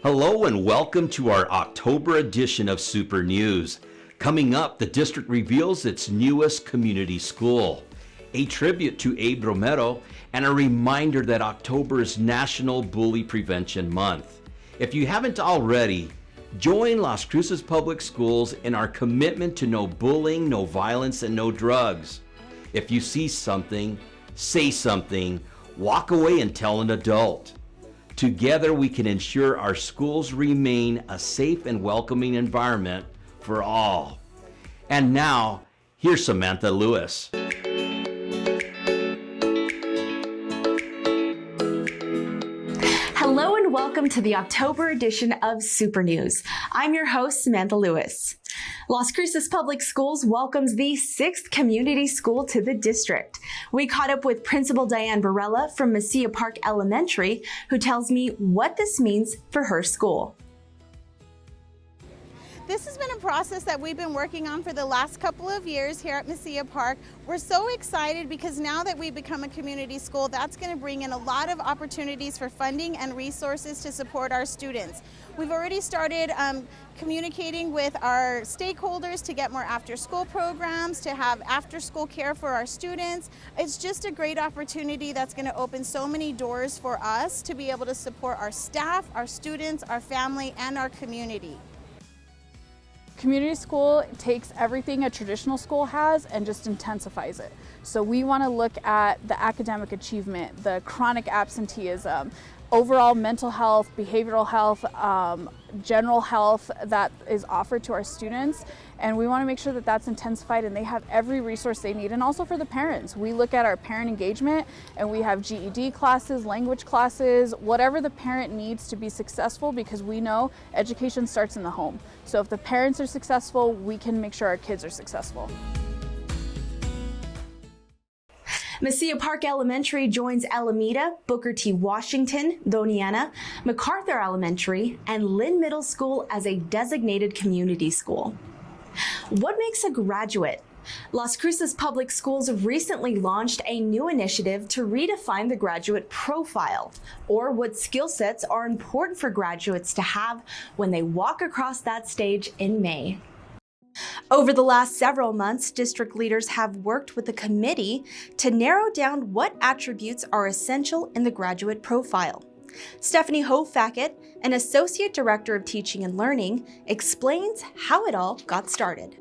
Hello and welcome to our October edition of Super News. Coming up, the district reveals its newest community school, a tribute to Abe Romero, and a reminder that October is National Bully Prevention Month. If you haven't already, join Las Cruces Public Schools in our commitment to no bullying, no violence, and no drugs. If you see something, say something, walk away and tell an adult. Together, we can ensure our schools remain a safe and welcoming environment for all. And now, here's Samantha Lewis. Hello and welcome to the October edition of Super News. I'm your host, Samantha Lewis. Las Cruces Public Schools welcomes the 6th community school to the district. We caught up with Principal Diane Varela from Mesilla Park Elementary, who tells me what this means for her school. This has been a process that we've been working on for the last couple of years here at Mesilla Park. We're so excited because now that we've become a community school, that's going to bring in a lot of opportunities for funding and resources to support our students. We've already started communicating with our stakeholders to get more after-school programs, to have after-school care for our students. It's just a great opportunity that's going to open so many doors for us to be able to support our staff, our students, our family, and our community. Community school takes everything a traditional school has and just intensifies it. So we want to look at the academic achievement, the chronic absenteeism, overall mental health, behavioral health, general health that is offered to our students. And we want to make sure that that's intensified and they have every resource they need. And also for the parents, we look at our parent engagement and we have GED classes, language classes, whatever the parent needs to be successful, because we know education starts in the home. So if the parents are successful, we can make sure our kids are successful. Mesilla Park Elementary joins Alameda, Booker T. Washington, Doniana, MacArthur Elementary, and Lynn Middle School as a designated community school. What makes a graduate? Las Cruces Public Schools recently launched a new initiative to redefine the graduate profile, or what skill sets are important for graduates to have when they walk across that stage in May. Over the last several months, district leaders have worked with the committee to narrow down what attributes are essential in the graduate profile. Stephanie Hofackett, an Associate Director of Teaching and Learning, explains how it all got started.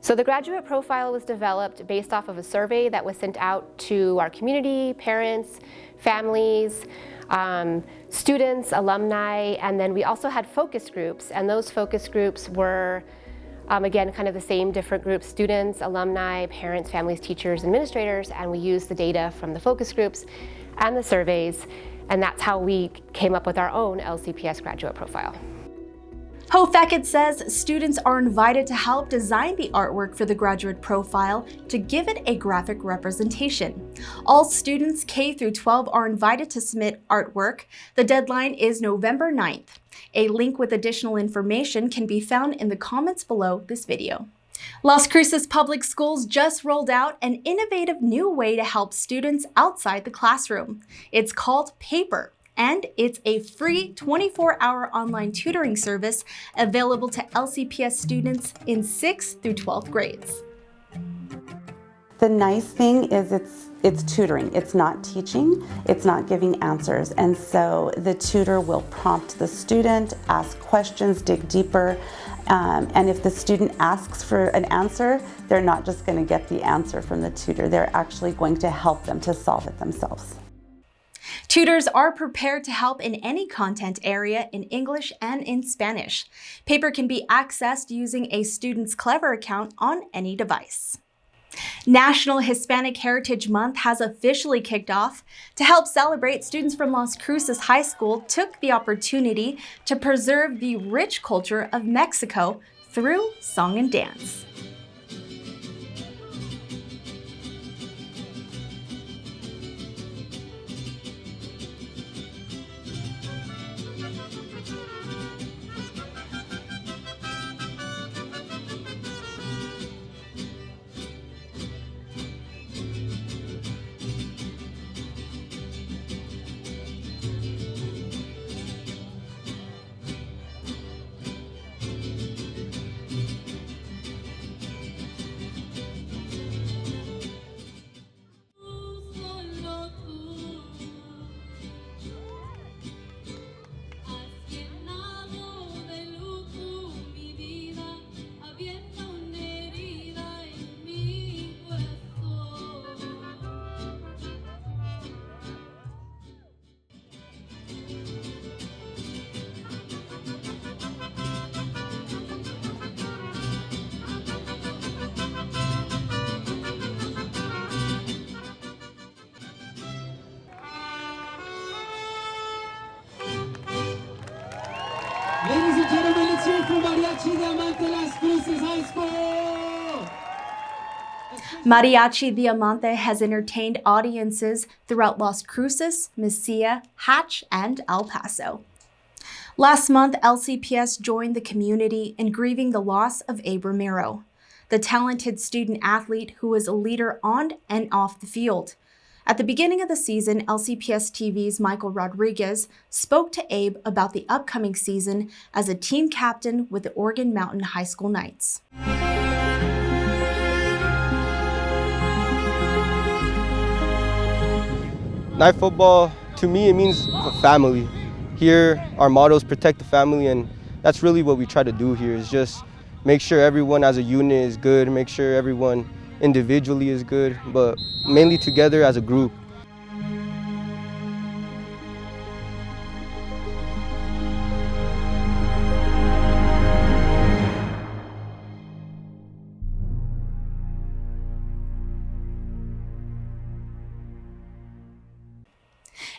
So the graduate profile was developed based off of a survey that was sent out to our community, parents, families, students, alumni, and then we also had focus groups, and those focus groups were again, kind of the same different groups: students, alumni, parents, families, teachers, administrators, and we used the data from the focus groups and the surveys, and that's how we came up with our own LCPS graduate profile. Hofackett says students are invited to help design the artwork for the graduate profile to give it a graphic representation. All students K through 12 are invited to submit artwork. The deadline is November 9th. A link with additional information can be found in the comments below this video. Las Cruces Public Schools just rolled out an innovative new way to help students outside the classroom. It's called Paper, and it's a free 24-hour online tutoring service available to LCPS students in 6th through 12th grades. The nice thing is it's tutoring. It's not teaching, it's not giving answers. And so the tutor will prompt the student, ask questions, dig deeper. And if the student asks for an answer, they're not just going to get the answer from the tutor. They're actually going to help them to solve it themselves. Tutors are prepared to help in any content area in English and in Spanish. Paper can be accessed using a student's Clever account on any device. National Hispanic Heritage Month has officially kicked off. To help celebrate, students from Las Cruces High School took the opportunity to preserve the rich culture of Mexico through song and dance. for Mariachi Diamante Las Cruces High School! Mariachi Diamante has entertained audiences throughout Las Cruces, Mesilla, Hatch, and El Paso. Last month, LCPS joined the community in grieving the loss of Abe Romero, the talented student athlete who was a leader on and off the field. At the beginning of the season, LCPS TV's Michael Rodriguez spoke to Abe about the upcoming season as a team captain with the Organ Mountain High School Knights. Night football, to me, it means a family. Here, our motto is protect the family, and that's really what we try to do here, is just make sure everyone as a unit is good, make sure everyone individually is good, but mainly together as a group.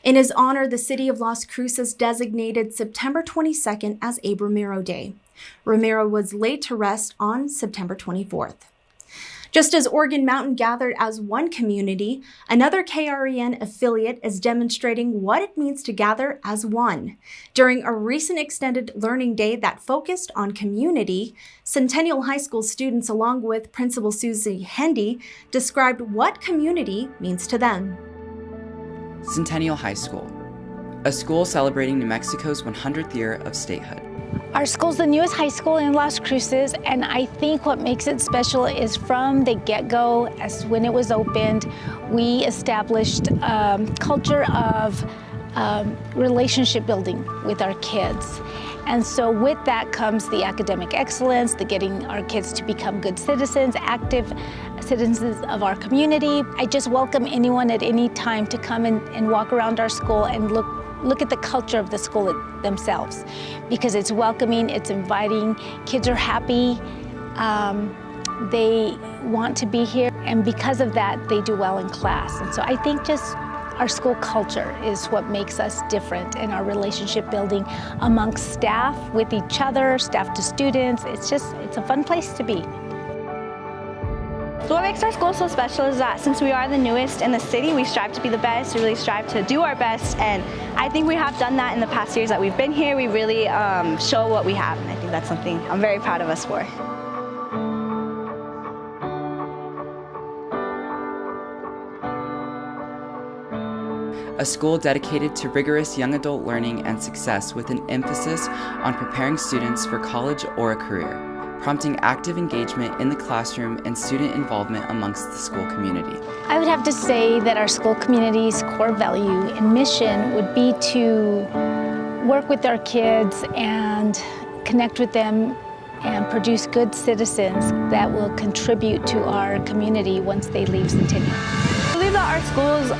In his honor, the city of Las Cruces designated September 22nd as Abe Romero Day. Romero was laid to rest on September 24th. Just as Organ Mountain gathered as one community, another KREN affiliate is demonstrating what it means to gather as one. During a recent extended learning day that focused on community, Centennial High School students, along with Principal Susie Hendy, described what community means to them. Centennial High School, a school celebrating New Mexico's 100th year of statehood. Our school's the newest high school in Las Cruces, and I think what makes it special is from the get-go, as when it was opened, we established a culture of relationship building with our kids. And so with that comes the academic excellence, the getting our kids to become good citizens, active citizens of our community. I just welcome anyone at any time to come and walk around our school and look at the culture of the school themselves, because it's welcoming, it's inviting, kids are happy, they want to be here, and because of that, they do well in class. And so I think just our school culture is what makes us different in our relationship building amongst staff, with each other, staff to students. It's a fun place to be. So what makes our school so special is that since we are the newest in the city, we strive to be the best, we really strive to do our best, and I think we have done that in the past years that we've been here. We really show what we have, and I think that's something I'm very proud of us for. A school dedicated to rigorous young adult learning and success with an emphasis on preparing students for college or a career, prompting active engagement in the classroom and student involvement amongst the school community. I would have to say that our school community's core value and mission would be to work with our kids and connect with them and produce good citizens that will contribute to our community once they leave Centennial. I believe that our school's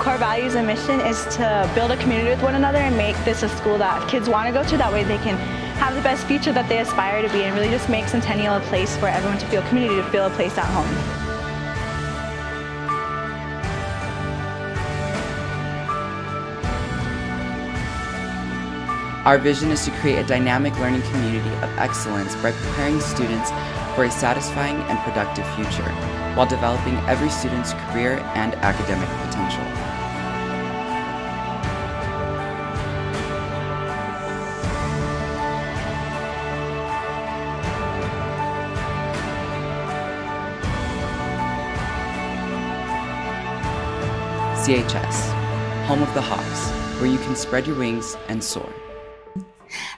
core values and mission is to build a community with one another and make this a school that kids want to go to. That way they can have the best future that they aspire to be, and really just make Centennial a place for everyone to feel community, to feel a place at home. Our vision is to create a dynamic learning community of excellence by preparing students for a satisfying and productive future, while developing every student's career and academic potential. CHS, home of the Hawks, where you can spread your wings and soar.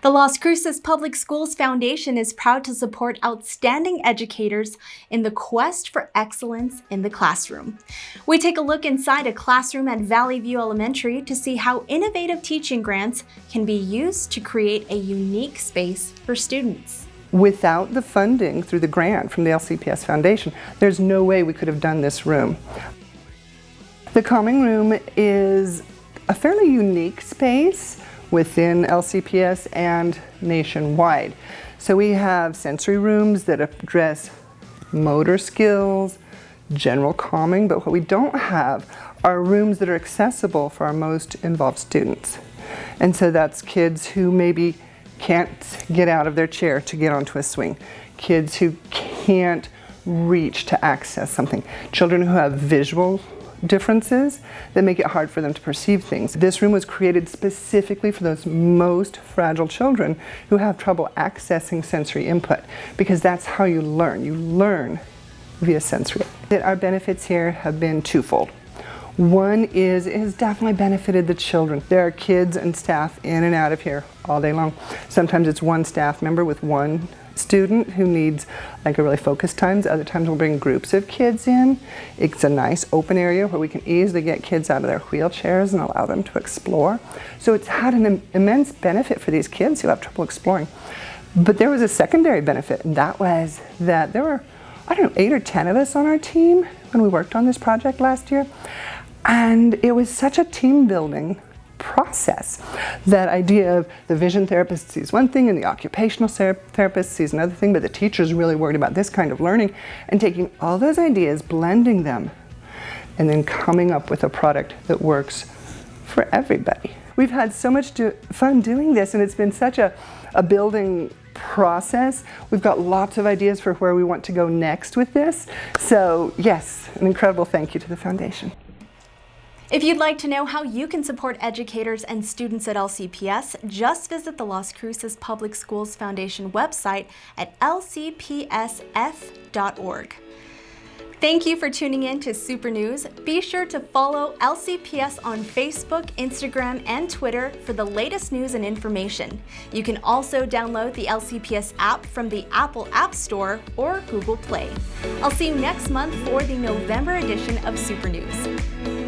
The Las Cruces Public Schools Foundation is proud to support outstanding educators in the quest for excellence in the classroom. We take a look inside a classroom at Valley View Elementary to see how innovative teaching grants can be used to create a unique space for students. Without the funding through the grant from the LCPS Foundation, there's no way we could have done this room. The Calming Room is a fairly unique space within LCPS and nationwide. So we have sensory rooms that address motor skills, general calming, but what we don't have are rooms that are accessible for our most involved students. And so that's kids who maybe can't get out of their chair to get onto a swing, kids who can't reach to access something, children who have visual differences that make it hard for them to perceive things. This room was created specifically for those most fragile children who have trouble accessing sensory input, because that's how you learn. You learn via sensory. Our benefits here have been twofold. One is it has definitely benefited the children. There are kids and staff in and out of here all day long. Sometimes it's one staff member with one student who needs like a really focused times. Other times we'll bring groups of kids in. It's a nice open area where we can easily get kids out of their wheelchairs and allow them to explore. So it's had an immense benefit for these kids who have trouble exploring. But there was a secondary benefit, and that was that there were, 8 or 10 of us on our team when we worked on this project last year. And it was such a team building process. That idea of the vision therapist sees one thing and the occupational therapist sees another thing, but the teacher's really worried about this kind of learning, and taking all those ideas, blending them, and then coming up with a product that works for everybody. We've had so much fun doing this, and it's been such a building process. We've got lots of ideas for where we want to go next with this. So yes, an incredible thank you to the foundation. If you'd like to know how you can support educators and students at LCPS, just visit the Las Cruces Public Schools Foundation website at lcpsf.org. Thank you for tuning in to Super News. Be sure to follow LCPS on Facebook, Instagram, and Twitter for the latest news and information. You can also download the LCPS app from the Apple App Store or Google Play. I'll see you next month for the November edition of Super News.